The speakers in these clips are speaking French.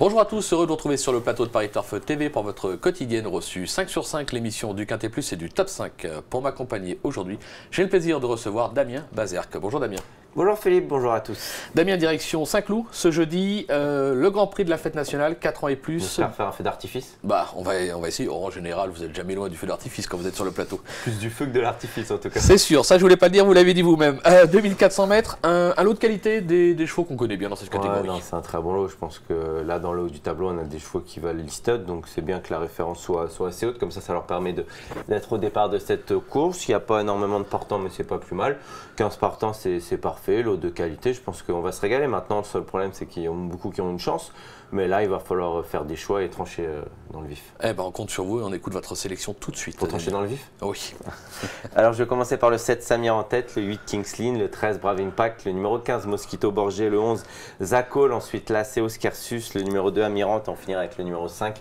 Bonjour à tous, heureux de vous retrouver sur le plateau de Paris Turf TV pour votre quotidienne reçue 5 sur 5, l'émission du Quintet Plus et du Top 5. Pour m'accompagner aujourd'hui, j'ai le plaisir de recevoir Damien Bazerque. Bonjour Damien. Bonjour Philippe, bonjour à tous. Damien, direction Saint-Cloud, ce jeudi, le Grand Prix de la fête nationale, 4 ans et plus. J'espère faire un feu d'artifice. On va essayer. En général, vous n'êtes jamais loin du feu d'artifice quand vous êtes sur le plateau. Plus du feu que de l'artifice en tout cas. C'est sûr, ça je voulais pas le dire, vous l'avez dit vous-même. 2400 mètres, un lot de qualité, des chevaux qu'on connaît bien dans cette catégorie. C'est un très bon lot. Je pense que là, dans le haut du tableau, on a des chevaux qui valent listed, donc c'est bien que la référence soit assez haute. Comme ça leur permet d'être au départ de cette course. Il n'y a pas énormément de partants, mais c'est pas plus mal. 15 partants, c'est parfait. Lot de qualité. Je pense qu'on va se régaler. Maintenant, le seul problème, c'est qu'il y a beaucoup qui ont une chance. Mais là, il va falloir faire des choix et trancher dans le vif. On compte sur vous et on écoute votre sélection tout de suite. Pour trancher dans le vif ? Oui. Alors, je vais commencer par le 7 Samir en tête, le 8 Kingsline, le 13 Brave Impact, le numéro 15 Mosquito Borgé, le 11 Zacol, ensuite l'Aceo Scarsus, le numéro 2 Amirante, on finira avec le numéro 5.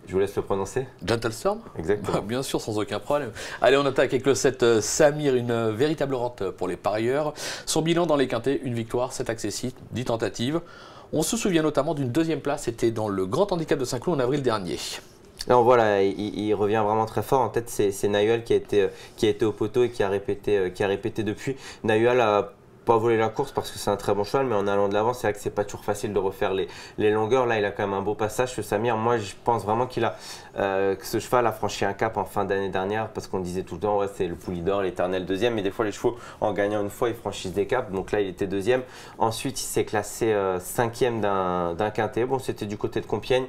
Je vous laisse le prononcer. Gentle Storm ? Exactement. Bien sûr, sans aucun problème. Allez, on attaque avec le 7 Samir, une véritable rente pour les parieurs. Son bilan dans les quintets, une victoire, 7 accessibles, 10 tentatives. On se souvient notamment d'une deuxième place, c'était dans le Grand Handicap de Saint-Cloud en avril dernier. Non, voilà, il revient vraiment très fort. En tête, c'est Nayual qui a été au poteau et qui a répété depuis. Nayual a pas volé la course parce que c'est un très bon cheval, mais en allant de l'avant, c'est vrai que c'est pas toujours facile de refaire les longueurs. Là, il a quand même un beau passage, ce Samir. Moi, je pense vraiment que ce cheval a franchi un cap en fin d'année dernière, parce qu'on disait tout le temps, ouais, c'est le Poulidor, l'éternel deuxième, mais des fois, les chevaux, en gagnant une fois, ils franchissent des caps. Donc là, il était deuxième. Ensuite, il s'est classé cinquième d'un quintet. Bon, c'était du côté de Compiègne.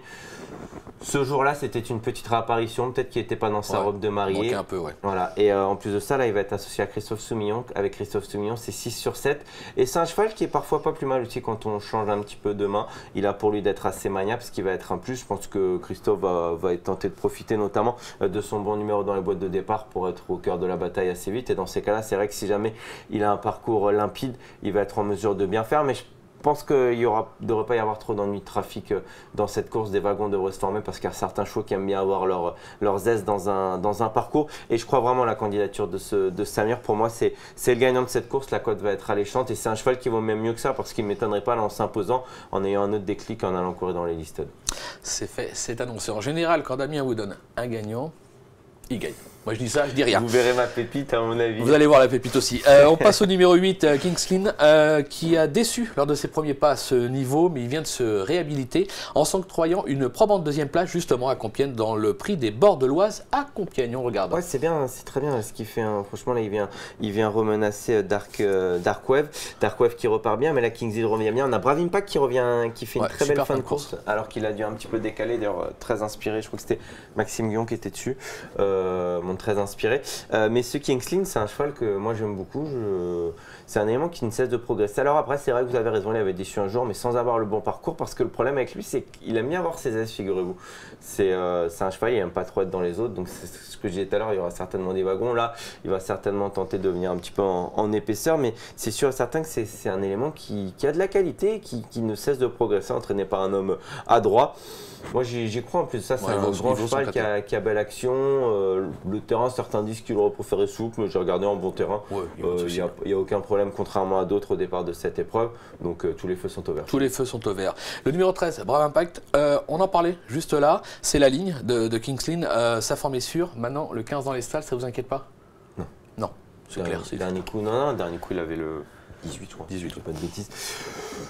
Ce jour-là, c'était une petite réapparition, peut-être qu'il n'était pas dans sa robe de mariée. Un peu, ouais. Voilà. Et en plus de ça, là, il va être associé à Christophe Soumillon. Avec Christophe Soumillon, c'est 6 sur 7. Et c'est un cheval qui est parfois pas plus mal aussi quand on change un petit peu de main. Il a pour lui d'être assez maniable, parce qu'il va être un plus. Je pense que Christophe va être tenté de profiter notamment de son bon numéro dans les boîtes de départ pour être au cœur de la bataille assez vite. Et dans ces cas-là, c'est vrai que si jamais il a un parcours limpide, il va être en mesure de bien faire. Mais je pense qu'il ne devrait pas y avoir trop d'ennuis de trafic dans cette course. Des wagons devraient se former parce qu'il y a certains chevaux qui aiment bien avoir leurs aises dans un parcours. Et je crois vraiment à la candidature de Samir. Pour moi, c'est le gagnant de cette course. La cote va être alléchante et c'est un cheval qui vaut même mieux que ça parce qu'il ne m'étonnerait pas là, en s'imposant, en ayant un autre déclic, en allant courir dans les listed. C'est fait, c'est annoncé. En général, quand Damien vous donne un gagnant, il gagne. Moi je dis ça, je dis rien. Vous verrez ma pépite à mon avis. Vous allez voir la pépite aussi. On passe au numéro 8, Kingsline, qui a déçu lors de ses premiers pas à ce niveau, mais il vient de se réhabiliter en s'octroyant une probante deuxième place justement à Compiègne dans le prix des Bords de l'Oise à Compiègne. On regarde. Ouais, c'est bien, c'est très bien ce qu'il fait. Franchement, là, il vient remenacer Dark Wave qui repart bien, mais là, Kingsline revient bien. On a Brave Impact qui fait une très belle fin de course, alors qu'il a dû un petit peu décaler, d'ailleurs très inspiré. Je crois que c'était Maxime Guillon qui était dessus. Très inspiré. Mais ce Kingsline, c'est un cheval que moi j'aime beaucoup. C'est un élément qui ne cesse de progresser. Alors après, c'est vrai que vous avez raison, il avait déçu un jour, mais sans avoir le bon parcours, parce que le problème avec lui, c'est qu'il aime bien avoir ses aises, figurez-vous. C'est un cheval, il n'aime pas trop être dans les autres, donc c'est ce que je disais tout à l'heure, il y aura certainement des wagons. Là, il va certainement tenter de venir un petit peu en épaisseur, mais c'est sûr et certain que c'est un élément qui a de la qualité, qui ne cesse de progresser, entraîné par un homme adroit. Moi j'y crois en plus, ça c'est un grand cheval qui a belle action. Le terrain, certains disent qu'il aurait préféré souple, mais j'ai regardé en bon terrain. Il n'y a aucun problème, contrairement à d'autres au départ de cette épreuve. Donc tous les feux sont au vert. Tous les feux sont au vert. Le numéro 13, Brave Impact, on en parlait juste là, c'est la ligne de Kingsline. Sa forme est sûre. Maintenant, le 15 dans les stalles, ça vous inquiète pas? Non. Non, c'est clair. Dernier coup, dernier coup, il avait le 18, je crois. 18, pas de bêtises.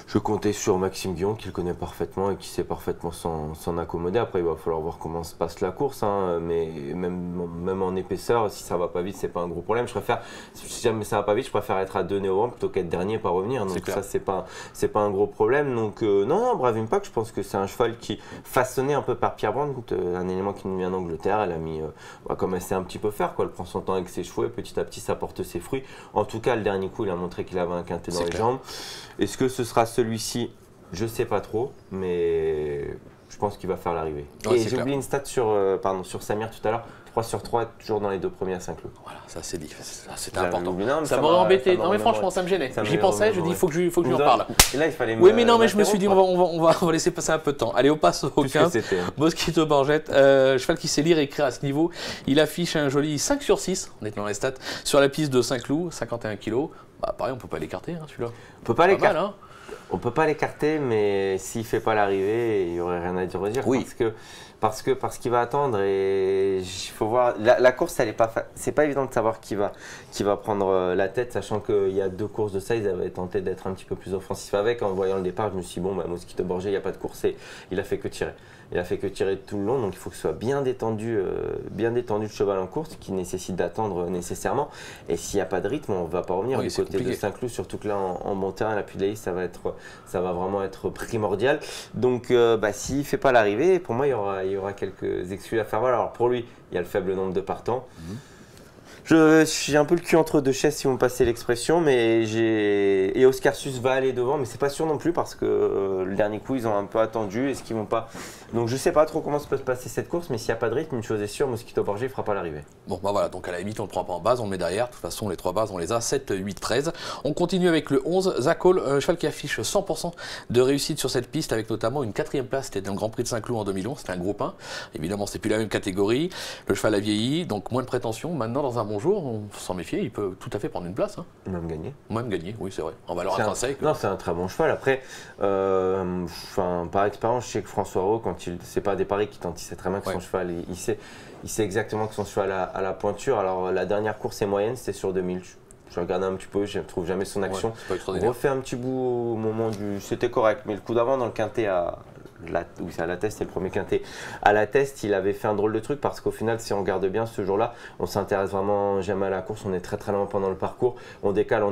Je comptais sur Maxime Guillon, qui le connaît parfaitement et qui sait parfaitement s'en accommoder. Après, il va falloir voir comment se passe la course, mais même en épaisseur, si ça va pas vite, c'est pas un gros problème. Si jamais ça va pas vite, je préfère être à 2 néo plutôt qu'être dernier et pas revenir. Donc ça, c'est pas un gros problème. Donc non, Brave Impact, je pense que c'est un cheval qui, façonné un peu par Pierre Brandt, un élément qui nous vient d'Angleterre, elle a mis, comme elle sait un petit peu faire, quoi. Elle prend son temps avec ses chevaux et petit à petit, ça porte ses fruits. En tout cas, le dernier coup, il a montré qu'il avait un quintet dans les jambes. Est-ce que ce sera celui-ci? Je sais pas trop, mais je pense qu'il va faire l'arrivée. Et j'ai oublié une stat sur Samir tout à l'heure. 3 sur 3, toujours dans les 2 premiers à Saint-Cloud. Voilà, ça c'est dit, c'était important. Ça m'aurait embêté. Non mais franchement, ça me gênait. J'y pensais, je dis il faut que je lui en parle. Et là, il fallait oui, mais non, mais je me suis dit on va laisser passer un peu de temps. Allez, on passe au 15. Mosquito Borgette, cheval qui sait lire et écrire à ce niveau. Il affiche un joli 5 sur 6, on est dans les stats, sur la piste de Saint-Cloud, 51 kg. Bah, pareil, on peut pas l'écarter, hein, celui-là. On peut pas l'écarter. Hein. On peut pas l'écarter, mais s'il fait pas l'arrivée, il y aurait rien à dire. Oui. Parce qu'il va attendre et il faut voir. La course, c'est pas évident de savoir qui va prendre la tête, sachant qu'il y a 2 courses de ça. Ils avaient tenté d'être un petit peu plus offensif avec. En voyant le départ, je me suis dit bon, Mosquito Borgé, il n'y a pas de course et il a fait que tirer. Il a fait que tirer tout le long, donc il faut que ce soit bien détendu le cheval en course, qui nécessite d'attendre nécessairement. Et s'il n'y a pas de rythme, on ne va pas revenir du côté de Saint-Cloud, surtout que là en bon terrain, l'appui de la liste, ça va vraiment être primordial. Donc s'il ne fait pas l'arrivée, pour moi il y aura quelques excuses à faire valoir. Alors pour lui, il y a le faible nombre de partants. Je suis un peu le cul entre 2 chaises si vous me passez l'expression, et Oscarsus va aller devant, mais c'est pas sûr non plus parce que le dernier coup ils ont un peu attendu, est-ce qu'ils vont pas. Donc je sais pas trop comment se peut se passer cette course, mais s'il n'y a pas de rythme, une chose est sûre, Mosquito Borgé ne fera pas l'arrivée. Bon bah voilà, donc à la limite on le prend pas en base, on le met derrière, de toute façon les 3 bases on les a, 7, 8, 13. On continue avec le 11, Zacol, cheval qui affiche 100% de réussite sur cette piste avec notamment une 4e place, c'était dans le Grand Prix de Saint-Cloud en 2011, c'était un groupe 1, évidemment c'est plus la même catégorie, le cheval a vieilli, donc moins de prétention, maintenant dans un bon jour, on s'en méfier, il peut tout à fait prendre une place. Hein. Même gagner. Même gagner, oui c'est vrai, en valeur intrinsèque. Non, c'est un très bon cheval, après, par expérience, je sais que François Rowe, quand c'est pas des paris qui tente, il sait très bien que son cheval, il sait exactement que son cheval a la pointure. Alors la dernière course est moyenne, c'était sur 2000. Je regardais un petit peu, je ne trouve jamais son action. On refait un petit bout au moment du. C'était correct, mais le coup d'avant dans le quintet à la Teste, c'est le premier quintet. À la Teste, il avait fait un drôle de truc parce qu'au final, si on regarde bien ce jour-là, on s'intéresse vraiment jamais à la course. On est très très loin pendant le parcours. On décale.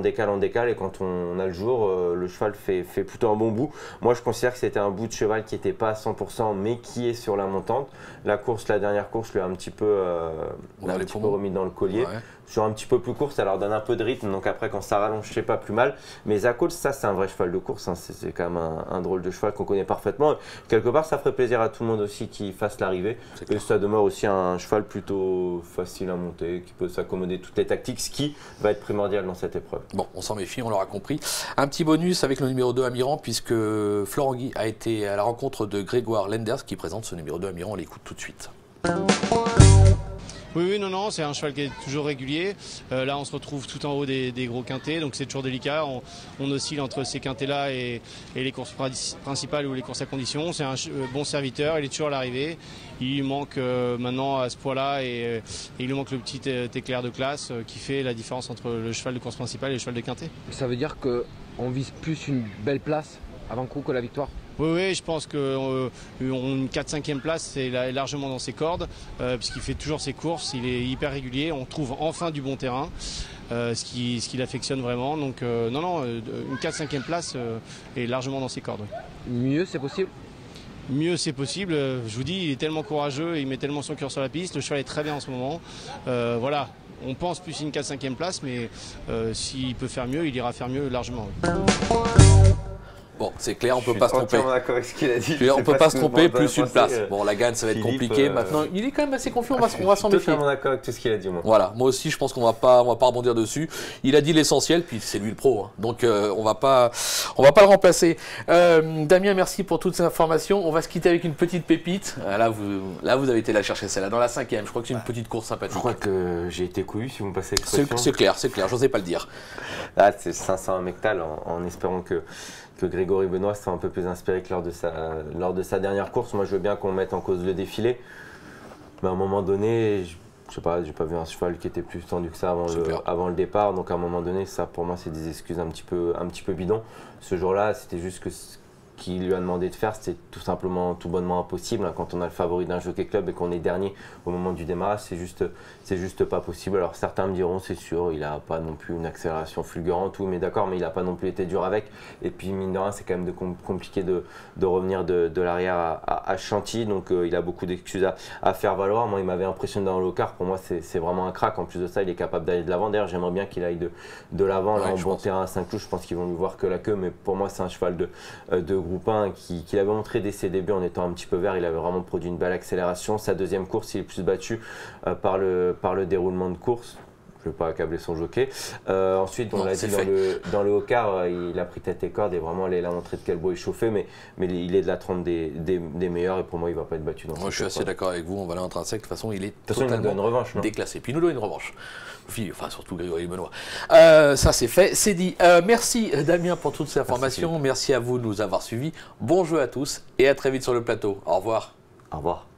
Et quand on a le jour, le cheval fait plutôt un bon bout. Moi, je considère que c'était un bout de cheval qui n'était pas à 100%, mais qui est sur la montante. La dernière course, lui a un petit peu remis dans le collier. Ouais. Sur un petit peu plus court, ça leur donne un peu de rythme. Donc après, quand ça rallonge, c'est pas plus mal. Mais Zacol, ça, c'est un vrai cheval de course. Hein. C'est quand même un drôle de cheval qu'on connaît parfaitement. Quelque part, ça ferait plaisir à tout le monde aussi qu'il fasse l'arrivée. Et ça demeure aussi un cheval plutôt facile à monter, qui peut s'accommoder toutes les tactiques, ce qui va être primordial dans cette épreuve. Bon, on s'en méfie, on l'aura compris. Un petit bonus avec le numéro 2 Amiran, puisque Florent Guy a été à la rencontre de Grégoire Lenders, qui présente ce numéro 2 Amiran. On l'écoute tout de suite. Oui, non, c'est un cheval qui est toujours régulier. Là, on se retrouve tout en haut des gros quintets, donc c'est toujours délicat. On oscille entre ces quintets-là et les courses principales ou les courses à condition. C'est un bon serviteur, il est toujours à l'arrivée. Il manque maintenant à ce poids-là et il lui manque le petit éclair de classe qui fait la différence entre le cheval de course principale et le cheval de quintet. Ça veut dire qu'on vise plus une belle place avant coup que la victoire? Oui, je pense qu'une 4-5e place, c'est largement dans ses cordes, puisqu'il fait toujours ses courses, il est hyper régulier, on trouve enfin du bon terrain, ce qu'il affectionne vraiment. Donc une 4-5e place est largement dans ses cordes. Mieux, c'est possible? Mieux, c'est possible. Je vous dis, il est tellement courageux, il met tellement son cœur sur la piste, le cheval est très bien en ce moment. Voilà, on pense plus une 4-5e place, mais s'il peut faire mieux, il ira faire mieux largement. Bon, c'est clair, on peut pas se tromper. D'accord avec ce qu'il a dit. On peut pas se tromper, plus une place. Bon, la gagne, ça va être compliqué. Maintenant, il est quand même assez confiant, on va s'en méfier. Je suis totalement d'accord avec tout ce qu'il a dit, moi. Voilà, moi aussi, je pense qu'on va pas rebondir dessus. Il a dit l'essentiel, puis c'est lui le pro. Hein. Donc, on va pas le remplacer. Damien, merci pour toutes ces informations. On va se quitter avec une petite pépite. Là, vous avez été la chercher celle-là, dans la 5e. Je crois que c'est une petite course sympathique. Je crois que j'ai été couillu, si vous me passez l'expression. C'est clair, j'osais pas le dire. Là, c'est 500 à Mectal, en espérant que Grégory Benoît soit un peu plus inspiré que lors de sa dernière course. Moi, je veux bien qu'on mette en cause le défilé. Mais à un moment donné, je sais pas, j'ai pas vu un cheval qui était plus tendu que ça avant le départ. Donc à un moment donné, ça pour moi, c'est des excuses un petit peu bidon. Ce jour-là, c'était juste que ce qu'il lui a demandé de faire, c'était tout simplement, tout bonnement impossible. Quand on a le favori d'un jockey club et qu'on est dernier au moment du démarrage, c'est juste pas possible. Alors certains me diront, c'est sûr, il a pas non plus une accélération fulgurante, oui, mais d'accord, mais il a pas non plus été dur avec. Et puis mine de rien, c'est quand même compliqué de revenir de l'arrière à Chantilly, donc il a beaucoup d'excuses à faire valoir. Moi, il m'avait impressionné dans le car. Pour moi, c'est vraiment un crack. En plus de ça, il est capable d'aller de l'avant. D'ailleurs, j'aimerais bien qu'il aille de l'avant. Là, en bon terrain à Saint-Cloud, je pense qu'ils vont lui voir que la queue, mais pour moi, c'est un cheval de groupe 1 qu'il avait montré dès ses débuts en étant un petit peu vert. Il avait vraiment produit une belle accélération. Sa deuxième course, il est plus battu par le déroulement de course. Je ne vais pas accabler son jockey. Ensuite, on l'a dit dans le haut-quart, il a pris tête et corde et vraiment il a montré de quel bois il chauffait, mais il est de la trempe des meilleurs et pour moi il ne va pas être battu dans moi je suis assez d'accord avec vous, on va aller intrinsèque, de toute façon il est totalement il nous donne une revanche, déclassé. Puis il nous donne une revanche. Enfin surtout Grégory Benoît. Ça c'est fait, c'est dit. Merci Damien pour toutes ces informations, merci à vous de nous avoir suivis. Bon jeu à tous et à très vite sur le plateau. Au revoir. Au revoir.